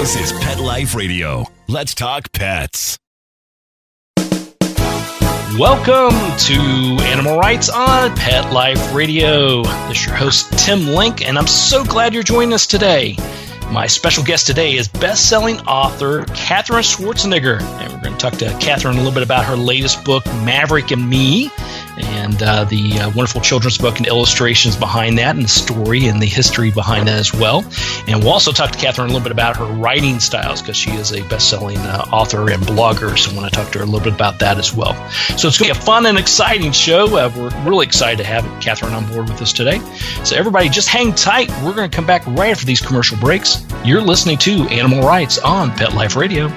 This is Pet Life Radio. Let's talk pets. Welcome to Animal Rights on Pet Life Radio. This is your host, Tim Link, and I'm so glad you're joining us today. My special guest today is best-selling author Katherine Schwarzenegger, and we're going to talk to Katherine a little bit about her latest book, Maverick and Me, and the wonderful children's book and illustrations behind that, and the story and the history behind that as well. And we'll also talk to Katherine a little bit about her writing styles, because she is a best-selling author and blogger, so I want to talk to her a little bit about that as well. So it's going to be a fun and exciting show. We're really excited to have Katherine on board with us today. So everybody, just hang tight. We're going to come back right after these commercial breaks. You're listening to Animal Rights on Pet Life Radio.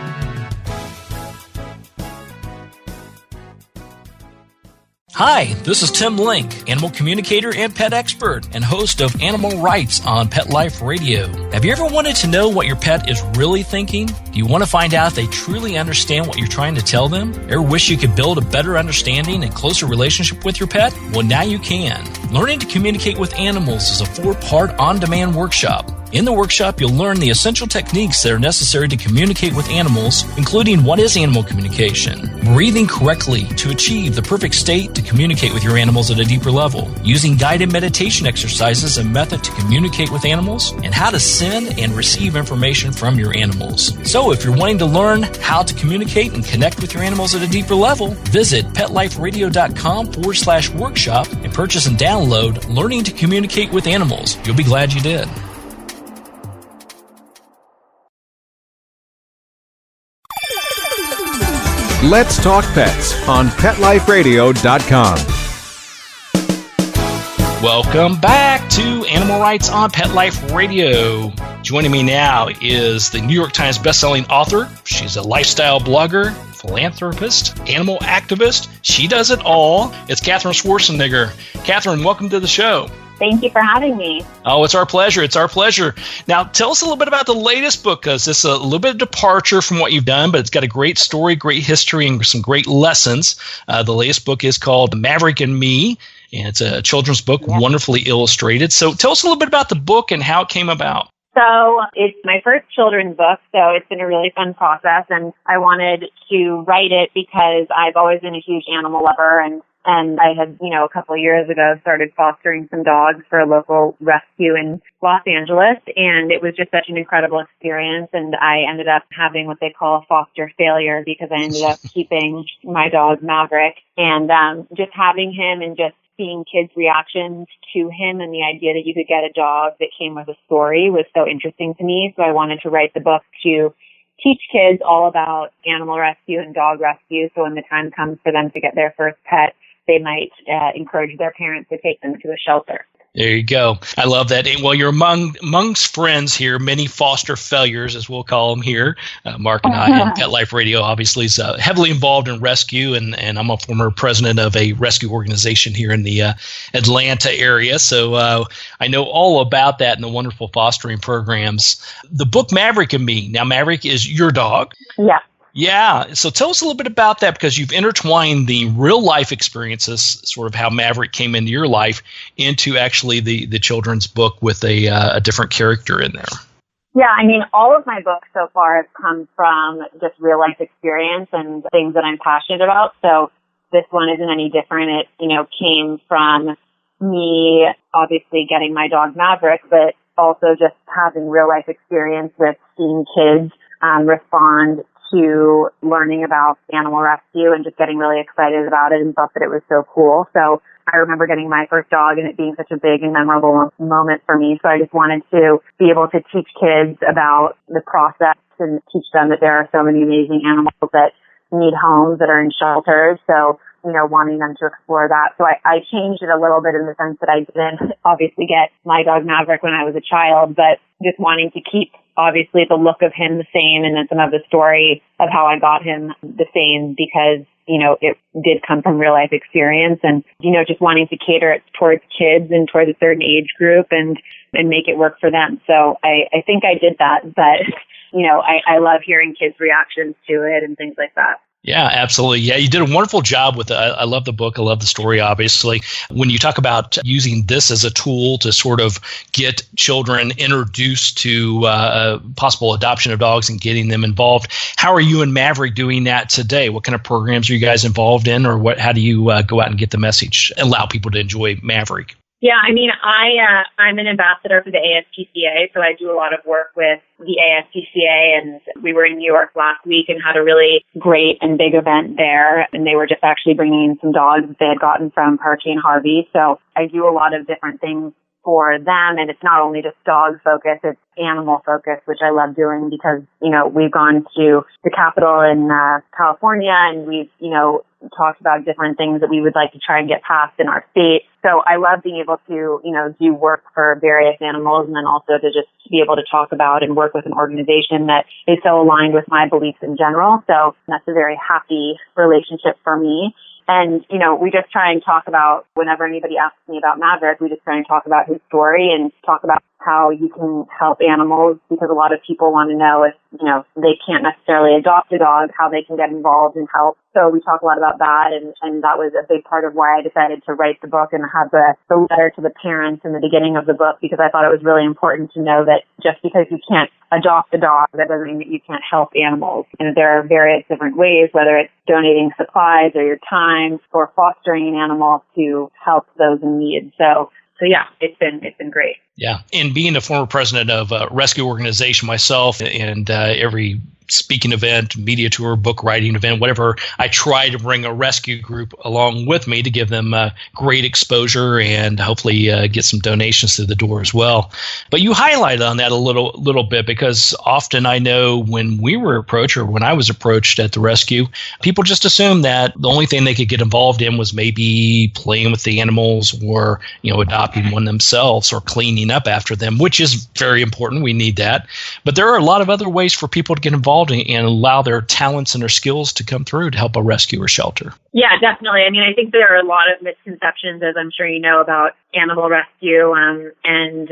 Hi, this is Tim Link, animal communicator and pet expert and host of Animal Rights on Pet Life Radio. Have you ever wanted to know what your pet is really thinking? Do you want to find out if they truly understand what you're trying to tell them? Ever wish you could build a better understanding and closer relationship with your pet? Well, now you can. Learning to Communicate with Animals is a 4-part on-demand workshop. In the workshop, you'll learn the essential techniques that are necessary to communicate with animals, including what is animal communication, breathing correctly to achieve the perfect state to communicate with your animals at a deeper level, using guided meditation exercises and method to communicate with animals, and how to send and receive information from your animals. So if you're wanting to learn how to communicate and connect with your animals at a deeper level, visit petliferadio.com/workshop and purchase and download Learning to Communicate with Animals. You'll be glad you did. Let's Talk Pets on PetLifeRadio.com. Welcome back to Animal Rights on Pet Life Radio. Joining me now is the New York Times bestselling author. She's a lifestyle blogger, philanthropist, animal activist. She does it all. It's Katherine Schwarzenegger. Katherine, welcome to the show. Thank you for having me. Oh, it's our pleasure. It's our pleasure. Now, tell us a little bit about the latest book, because it's a little bit of departure from what you've done, but it's got a great story, great history, and some great lessons. The latest book is called Maverick and Me, and it's a children's book, wonderfully illustrated. So tell us a little bit about the book and how it came about. So it's my first children's book, so it's been a really fun process, and I wanted to write it because I've always been a huge animal lover, and I had, a couple of years ago started fostering some dogs for a local rescue in Los Angeles, and it was just such an incredible experience, and I ended up having what they call a foster failure because I ended up keeping my dog Maverick, and just having him and just seeing kids' reactions to him and the idea that you could get a dog that came with a story was so interesting to me, so I wanted to write the book to teach kids all about animal rescue and dog rescue, so when the time comes for them to get their first pet, they might encourage their parents to take them to a shelter. There you go. I love that. Well, you're amongst friends here, many foster failures, as we'll call them here. Mark and I, and Pet Life Radio, obviously, is heavily involved in rescue, and I'm a former president of a rescue organization here in the Atlanta area. So I know all about that and the wonderful fostering programs. The book Maverick and Me. Now, Maverick is your dog. Yeah. Yeah. So tell us a little bit about that, because you've intertwined the real life experiences, sort of how Maverick came into your life, into actually the children's book with a different character in there. Yeah, all of my books so far have come from just real life experience and things that I'm passionate about. So this one isn't any different. It, came from me obviously getting my dog Maverick, but also just having real life experience with seeing kids respond to learning about animal rescue and just getting really excited about it and thought that it was so cool. So I remember getting my first dog and it being such a big and memorable moment for me. So I just wanted to be able to teach kids about the process and teach them that there are so many amazing animals that need homes, that are in shelters. So, wanting them to explore that. So I changed it a little bit in the sense that I didn't obviously get my dog Maverick when I was a child, but just wanting to keep obviously the look of him the same, and then some of the story of how I got him the same, because, it did come from real life experience, and, just wanting to cater it towards kids and towards a certain age group and make it work for them. So I think I did that, but, I love hearing kids' reactions to it and things like that. Yeah, absolutely. Yeah, you did a wonderful job with it. I love the book. I love the story, obviously. When you talk about using this as a tool to sort of get children introduced to possible adoption of dogs and getting them involved, how are you and Maverick doing that today? What kind of programs are you guys involved in, or how do you go out and get the message, allow people to enjoy Maverick? Yeah, I mean, I'm an ambassador for the ASPCA, so I do a lot of work with the ASPCA, and we were in New York last week and had a really great and big event there, and they were just actually bringing in some dogs that they had gotten from Hurricane Harvey. So I do a lot of different things for them, and it's not only just dog focus, it's animal focus, which I love doing because, we've gone to the Capitol in California, and we've, talked about different things that we would like to try and get passed in our state. So I love being able to, do work for various animals, and then also to just be able to talk about and work with an organization that is so aligned with my beliefs in general. So that's a very happy relationship for me. And, we just try and talk about, whenever anybody asks me about Maverick, we just try and talk about his story and talk about how you can help animals, because a lot of people want to know if, they can't necessarily adopt a dog, how they can get involved and help. So we talk a lot about that, and that was a big part of why I decided to write the book and have the letter to the parents in the beginning of the book, because I thought it was really important to know that just because you can't adopt a dog, that doesn't mean that you can't help animals. And there are various different ways, whether it's donating supplies or your time or fostering an animal to help those in need. So yeah, it's been great. Yeah. And being a former president of a rescue organization myself, and every speaking event, media tour, book writing event, whatever, I try to bring a rescue group along with me to give them great exposure and hopefully get some donations through the door as well. But you highlighted on that a little bit, because often I know when we were approached, or when I was approached at the rescue, people just assumed that the only thing they could get involved in was maybe playing with the animals, or adopting one themselves, or cleaning up after them, which is very important. We need that. But there are a lot of other ways for people to get involved and allow their talents and their skills to come through to help a rescue or shelter. Yeah, definitely. I mean, I think there are a lot of misconceptions, as I'm sure you know, about animal rescue, and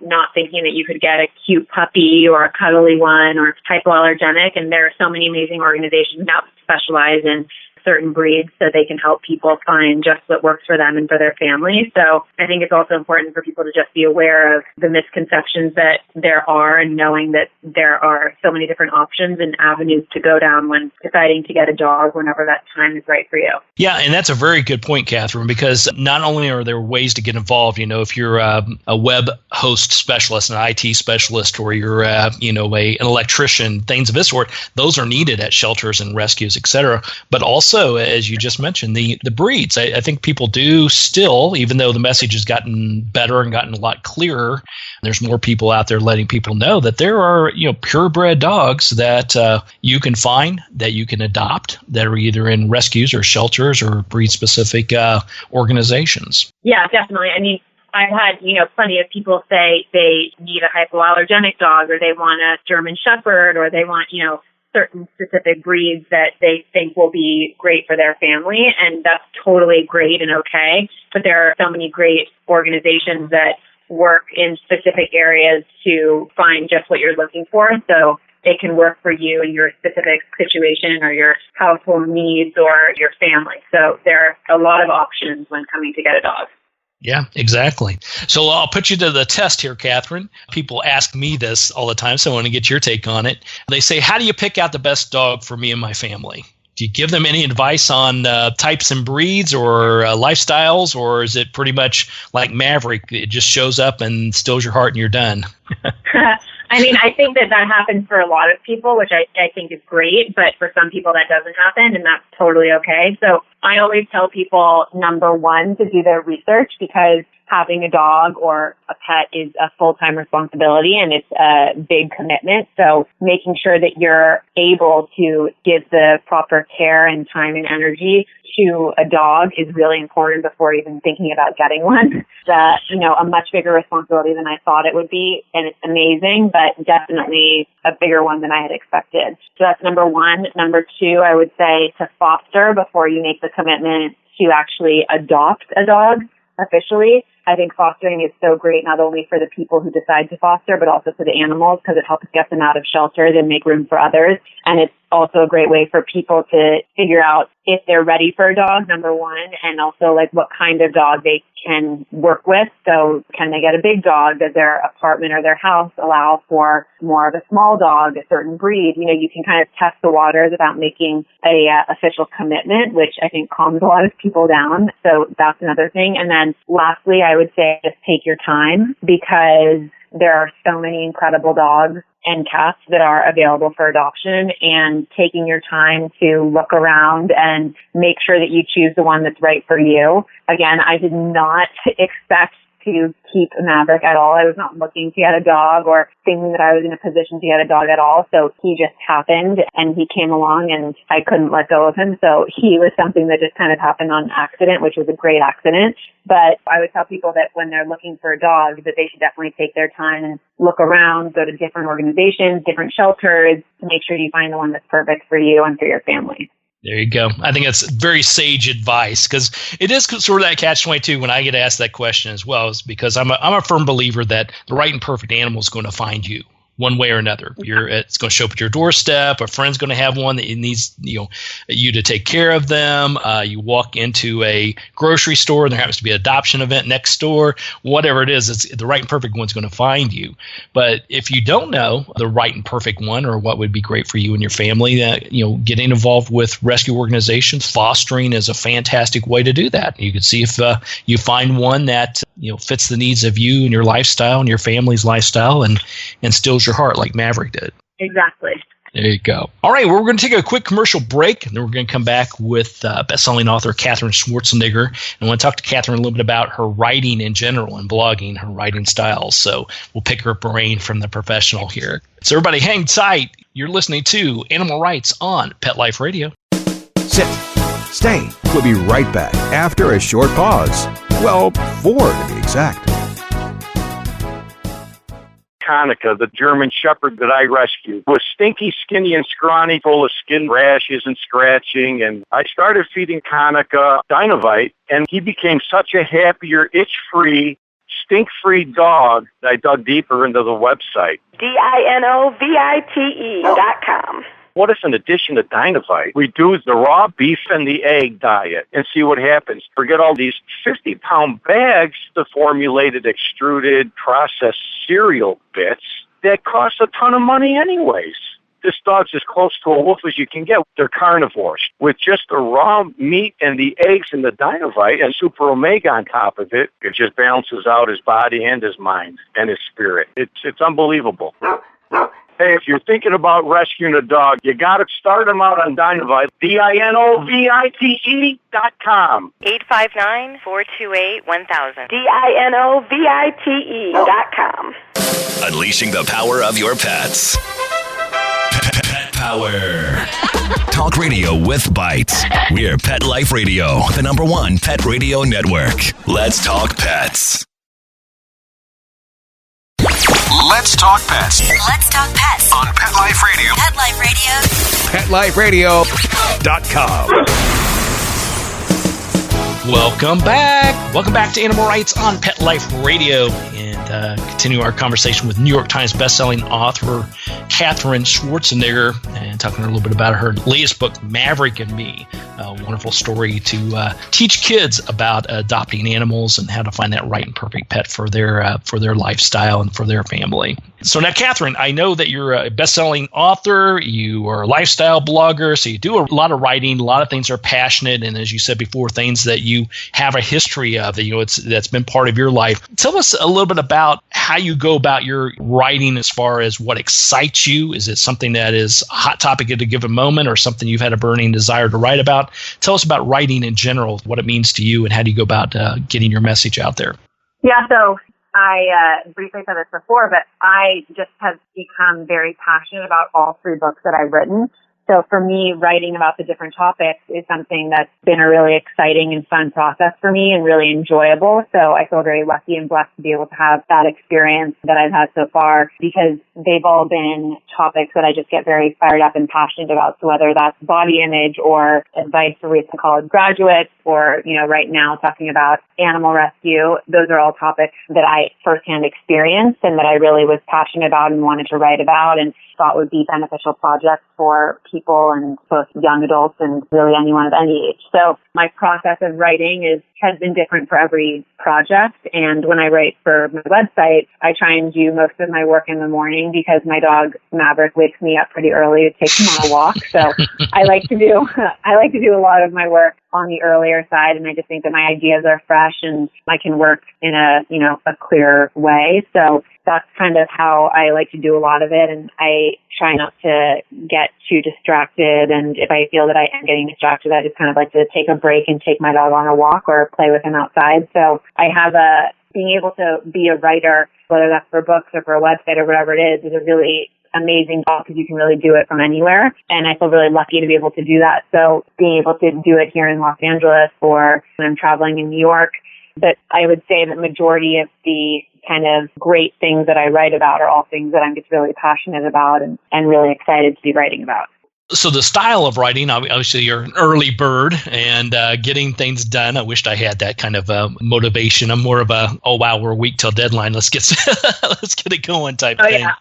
not thinking that you could get a cute puppy or a cuddly one or hypoallergenic. And there are so many amazing organizations now that specialize in certain breeds so they can help people find just what works for them and for their family. So I think it's also important for people to just be aware of the misconceptions that there are, and knowing that there are so many different options and avenues to go down when deciding to get a dog whenever that time is right for you. Yeah, and that's a very good point, Katherine, because not only are there ways to get involved, if you're a web host specialist, an IT specialist, or you're an electrician, things of this sort, those are needed at shelters and rescues, et cetera. But also, as you just mentioned, the breeds. I think people do still, even though the message has gotten better and gotten a lot clearer, there's more people out there letting people know that there are purebred dogs that you can find, that you can adopt, that are either in rescues or shelters or breed-specific organizations. Yeah, definitely. I mean, I've had, plenty of people say they need a hypoallergenic dog, or they want a German Shepherd, or they want, certain specific breeds that they think will be great for their family. And that's totally great and okay. But there are so many great organizations that work in specific areas to find just what you're looking for. So they can work for you in your specific situation or your household needs or your family. So there are a lot of options when coming to get a dog. Yeah, exactly. So I'll put you to the test here, Katherine. People ask me this all the time, so I want to get your take on it. They say, how do you pick out the best dog for me and my family? Do you give them any advice on types and breeds or lifestyles, or is it pretty much like Maverick? It just shows up and steals your heart and you're done? I mean, I think that happens for a lot of people, which I think is great, but for some people that doesn't happen, and that's totally okay. So I always tell people, number one, to do their research, because having a dog or a pet is a full-time responsibility and it's a big commitment. So making sure that you're able to give the proper care and time and energy to a dog is really important before even thinking about getting one. It's a much bigger responsibility than I thought it would be, and it's amazing, but definitely a bigger one than I had expected. So that's number one. Number two, I would say to foster before you make the commitment to actually adopt a dog officially. I think fostering is so great, not only for the people who decide to foster, but also for the animals, because it helps get them out of shelters and make room for others. And it's also a great way for people to figure out if they're ready for a dog, number one, and also like what kind of dog they can work with. So can they get a big dog? Does their apartment or their house allow for more of a small dog, a certain breed? You know, you can kind of test the waters without making a official commitment, which I think calms a lot of people down. So that's another thing. And then lastly, I would say just take your time, because there are so many incredible dogs and cats that are available for adoption, and taking your time to look around and make sure that you choose the one that's right for you. Again, I did not expect to keep Maverick at all. I was not looking to get a dog or thinking that I was in a position to get a dog at all. So he just happened and he came along and I couldn't let go of him. So he was something that just kind of happened on accident, which was a great accident. But I would tell people that when they're looking for a dog, that they should definitely take their time and look around, go to different organizations, different shelters to make sure you find the one that's perfect for you and for your family. There you go. I think that's very sage advice, because it is sort of that catch-22 when I get asked that question as well, is because I'm a firm believer that the right and perfect animal is going to find you one way or another. It's going to show up at your doorstep. A friend's going to have one that needs you to take care of them. You walk into a grocery store and there happens to be an adoption event next door. Whatever it is, the right and perfect one's going to find you. But if you don't know the right and perfect one, or what would be great for you and your family, getting involved with rescue organizations, fostering is a fantastic way to do that. You can see if you find one that fits the needs of you and your lifestyle and your family's lifestyle, and steals your heart like Maverick did. Exactly. There you go. All right, we're going to take a quick commercial break, and then we're going to come back with best-selling author Katherine Schwarzenegger. And I want to talk to Katherine a little bit about her writing in general and blogging, her writing styles. So we'll pick her brain from the professional here. So everybody hang tight. You're listening to Animal Rights on Pet Life Radio. Sit. Stay. We'll be right back after a short pause. Well, 4 to be exact. Hanukkah, the German Shepherd that I rescued, was stinky, skinny, and scrawny, full of skin rashes and scratching. And I started feeding Hanukkah Dinovite, and he became such a happier, itch-free, stink-free dog that I dug deeper into the website. DINOVITE.com. What if, in addition to Dinovite, we do the raw beef and the egg diet and see what happens? Forget all these 50-pound bags of formulated, extruded, processed cereal bits that cost a ton of money anyways. This dog's as close to a wolf as you can get. They're carnivores. With just the raw meat and the eggs and the Dinovite and Super Omega on top of it, it just balances out his body and his mind and his spirit. It's unbelievable. Hey, if you're thinking about rescuing a dog, you got to start them out on Dinovite, DINOVITE.com. 859-428-1000. DINOVITE.com. Unleashing the power of your pets. Pet Power. Talk radio with bites. We're Pet Life Radio, the #1 pet radio network. Let's talk pets. Let's talk pets. Let's talk pets On Pet Life Radio. Pet Life Radio. PetLifeRadio.com. Welcome back. Welcome back to Animal Rights on Pet Life Radio, and continue our conversation with New York Times bestselling author Katherine Schwarzenegger, and talking a little bit about her latest book, Maverick and Me. A wonderful story to teach kids about adopting animals and how to find that right and perfect pet for their lifestyle and for their family. So now, Katherine, I know that you're a best-selling author. You are a lifestyle blogger, so you do a lot of writing. A lot of things are passionate, and as you said before, things that you have a history of, that's been part of your life. Tell us a little bit about how you go about your writing as far as what excites you. Is it something that is a hot topic at a given moment, or something you've had a burning desire to write about? Tell us about writing in general, what it means to you, and how do you go about getting your message out there? Yeah, so I briefly said this before, but I just have become very passionate about all 3 books that I've written. So for me, writing about the different topics is something that's been a really exciting and fun process for me and really enjoyable. So I feel very lucky and blessed to be able to have that experience that I've had so far, because they've all been topics that I just get very fired up and passionate about. So whether that's body image or advice for recent college graduates, or, right now talking about animal rescue, those are all topics that I firsthand experienced and that I really was passionate about and wanted to write about and thought would be beneficial projects for people, and both young adults and really anyone of any age. So my process of writing has been different for every project. And when I write for my website, I try and do most of my work in the morning because my dog Maverick wakes me up pretty early to take him on a walk. So I like to do a lot of my work on the earlier side, and I just think that my ideas are fresh and I can work in a clear way. So that's kind of how I like to do a lot of it, and I try not to get too distracted. And if I feel that I am getting distracted, I just kind of like to take a break and take my dog on a walk or play with him outside. So I have being able to be a writer, whether that's for books or for a website or whatever it is a really amazing job because you can really do it from anywhere. And I feel really lucky to be able to do that. So being able to do it here in Los Angeles or when I'm traveling in New York, but I would say the majority of the kind of great things that I write about are all things that I'm just really passionate about and really excited to be writing about. So the style of writing, obviously you're an early bird and getting things done. I wished I had that kind of motivation. I'm more of a, oh, wow, we're a week till deadline. Let's get it going type thing. Yeah.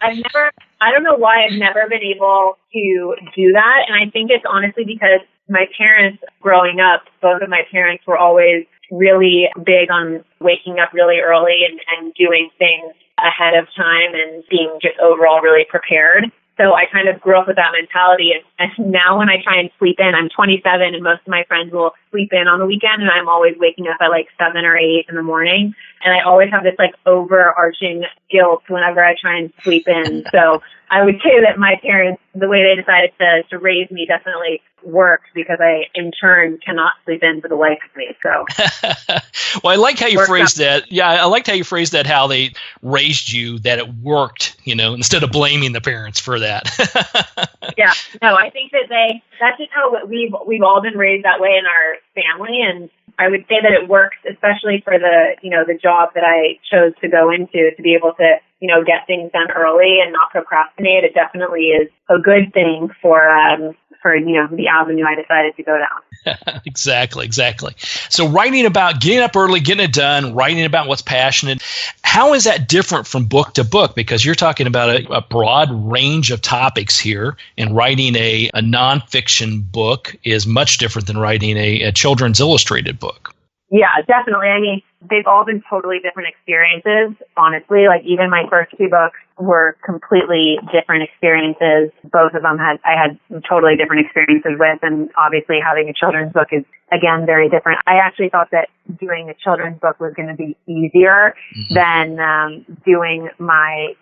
I don't know why I've never been able to do that. And I think it's honestly because my parents growing up, both of my parents were always really big on waking up really early and doing things ahead of time and being just overall really prepared. So I kind of grew up with that mentality. And now when I try and sleep in, I'm 27 and most of my friends will sleep in on the weekend and I'm always waking up at like 7 or 8 in the morning. And I always have this like overarching guilt whenever I try and sleep in. So I would say that my parents, the way they decided to raise me definitely worked because I, in turn, cannot sleep in for the life of me. So, well, I like how you phrased that. Yeah, I liked how you phrased that, how they raised you, that it worked, instead of blaming the parents for that. Yeah, no, I think that's just how we've all been raised that way in our family. And I would say that it works, especially for the job that I chose to go into, to be able to, get things done early and not procrastinate. It definitely is a good thing for the avenue I decided to go down. Exactly. So writing about getting up early, getting it done, writing about what's passionate, how is that different from book to book? Because you're talking about a broad range of topics here, and writing a nonfiction book is much different than writing a children's illustrated book. Yeah, definitely. I mean, they've all been totally different experiences, honestly. Like even my first two books were completely different experiences. Both of them I had totally different experiences with, and obviously having a children's book is, again, very different. I actually thought that doing a children's book was going to be easier than doing my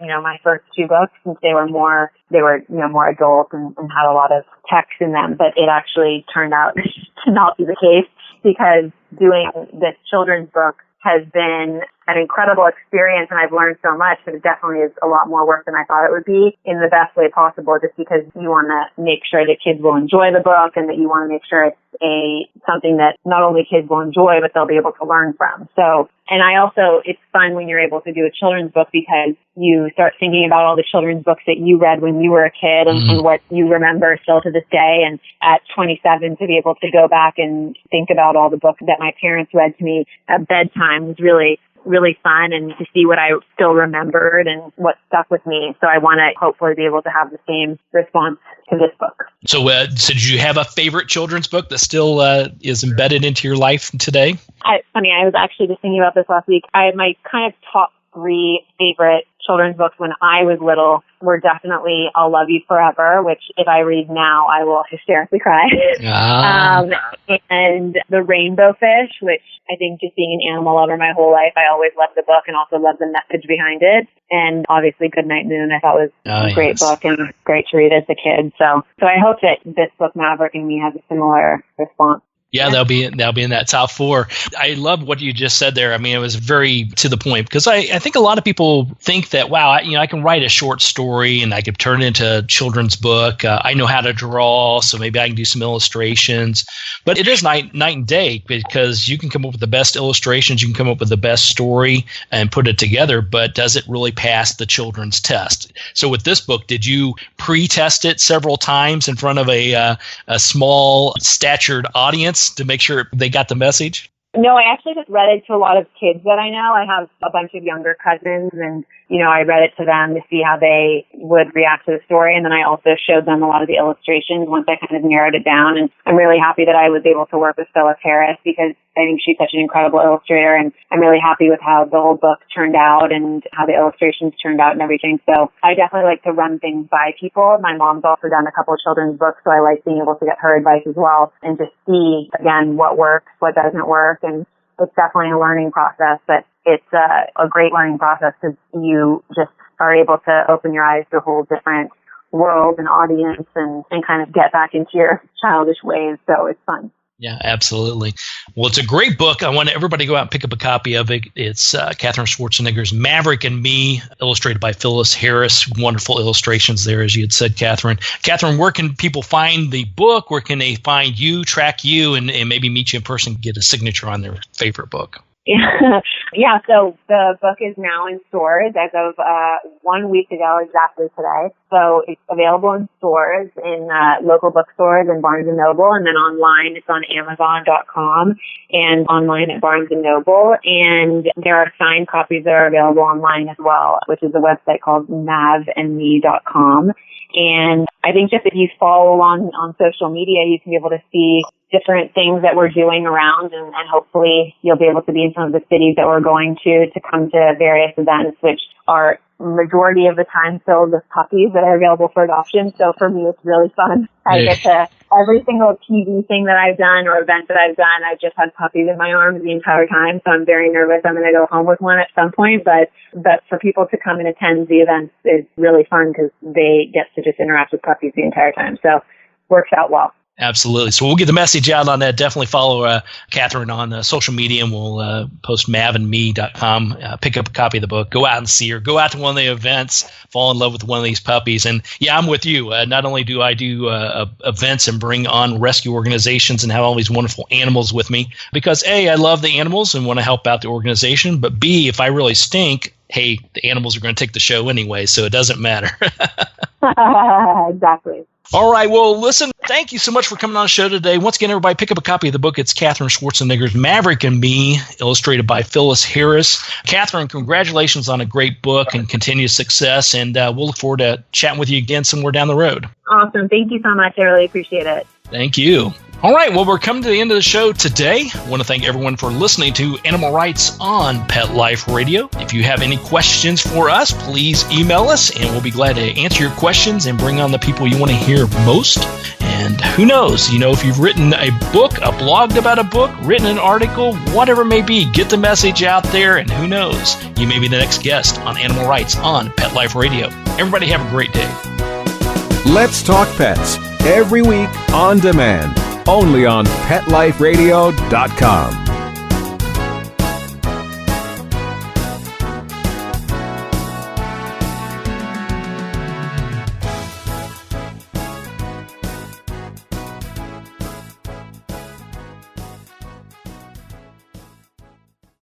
first two books, since they were more adult and had a lot of text in them. But it actually turned out to not be the case, because doing this children's book has been an incredible experience, and I've learned so much, but it definitely is a lot more work than I thought it would be, in the best way possible, just because you want to make sure that kids will enjoy the book and that you want to make sure it's something that not only kids will enjoy, but they'll be able to learn from. So, and it's fun when you're able to do a children's book, because you start thinking about all the children's books that you read when you were a kid and what you remember still to this day. And at 27, to be able to go back and think about all the books that my parents read to me at bedtime was really, really fun, and to see what I still remembered and what stuck with me. So I want to hopefully be able to have the same response to this book. So did you have a favorite children's book that still is embedded into your life today? I was actually just thinking about this last week. My kind of top 3 favorite children's books when I was little were definitely I'll Love You Forever, which if I read now, I will hysterically cry. And The Rainbow Fish, which I think, just being an animal lover my whole life, I always loved the book and also loved the message behind it. And obviously Goodnight Moon, I thought was a great book and great to read as a kid. So I hope that this book, Maverick and Me, has a similar response. Yeah, they'll be in that top 4. I love what you just said there. I mean, it was very to the point, because I think a lot of people think that, wow, I can write a short story and I could turn it into a children's book. I know how to draw, so maybe I can do some illustrations. But it is night and day, because you can come up with the best illustrations, you can come up with the best story and put it together, but does it really pass the children's test? So with this book, did you pre-test it several times in front of a small statured audience to make sure they got the message? No, I actually just read it to a lot of kids that I know. I have a bunch of younger cousins, and I read it to them to see how they would react to the story. And then I also showed them a lot of the illustrations once I kind of narrowed it down. And I'm really happy that I was able to work with Phyllis Harris because I think she's such an incredible illustrator. And I'm really happy with how the whole book turned out and how the illustrations turned out and everything. So I definitely like to run things by people. My mom's also done a couple of children's books, so I like being able to get her advice as well and just see, again, what works, what doesn't work. And it's definitely a learning process, but it's a great learning process because you just are able to open your eyes to a whole different world and audience and kind of get back into your childish ways. So it's fun. Yeah, absolutely. Well, it's a great book. I want everybody to go out and pick up a copy of it. It's Katherine Schwarzenegger's Maverick and Me, illustrated by Phyllis Harris. Wonderful illustrations there, as you had said, Katherine. Katherine, where can people find the book? Where can they find you, track you, and maybe meet you in person, get a signature on their favorite book? Yeah, so the book is now in stores as of 1 week ago exactly today. So it's available in stores, in local bookstores and Barnes & Noble, and then online it's on Amazon.com and online at Barnes & Noble. And there are signed copies that are available online as well, which is a website called mavandme.com. And I think just if you follow along on social media, you can be able to see different things that we're doing around, and hopefully you'll be able to be in some of the cities that we're going to come to various events, which are majority of the time filled with puppies that are available for adoption. So for me, it's really fun. I get to every single TV thing that I've done or event that I've done, I've just had puppies in my arms the entire time. So I'm very nervous I'm going to go home with one at some point. But for people to come and attend the events is really fun because they get to just interact with puppies the entire time. So works out well. Absolutely. So we'll get the message out on that. Definitely follow Katherine on social media, and we'll post mavandme.com. Pick up a copy of the book. Go out and see her. Go out to one of the events. Fall in love with one of these puppies. And yeah, I'm with you. Not only do I do events and bring on rescue organizations and have all these wonderful animals with me, because A, I love the animals and want to help out the organization. But B, if I really stink, hey, the animals are going to take the show anyway, so it doesn't matter. Exactly. All right. Well, listen, thank you so much for coming on the show today. Once again, everybody, pick up a copy of the book. It's Katherine Schwarzenegger's Maverick and Me, illustrated by Phyllis Harris. Katherine, congratulations on a great book and continued success, and we'll look forward to chatting with you again somewhere down the road. Awesome. Thank you so much. I really appreciate it. Thank you. All right, well, we're coming to the end of the show today. I want to thank everyone for listening to Animal Rights on Pet Life Radio. If you have any questions for us, please email us, and we'll be glad to answer your questions and bring on the people you want to hear most. And who knows, if you've written a book, blogged about a book, written an article, whatever it may be, get the message out there, and who knows, you may be the next guest on Animal Rights on Pet Life Radio. Everybody have a great day. Let's Talk Pets, every week on demand, only on PetLifeRadio.com.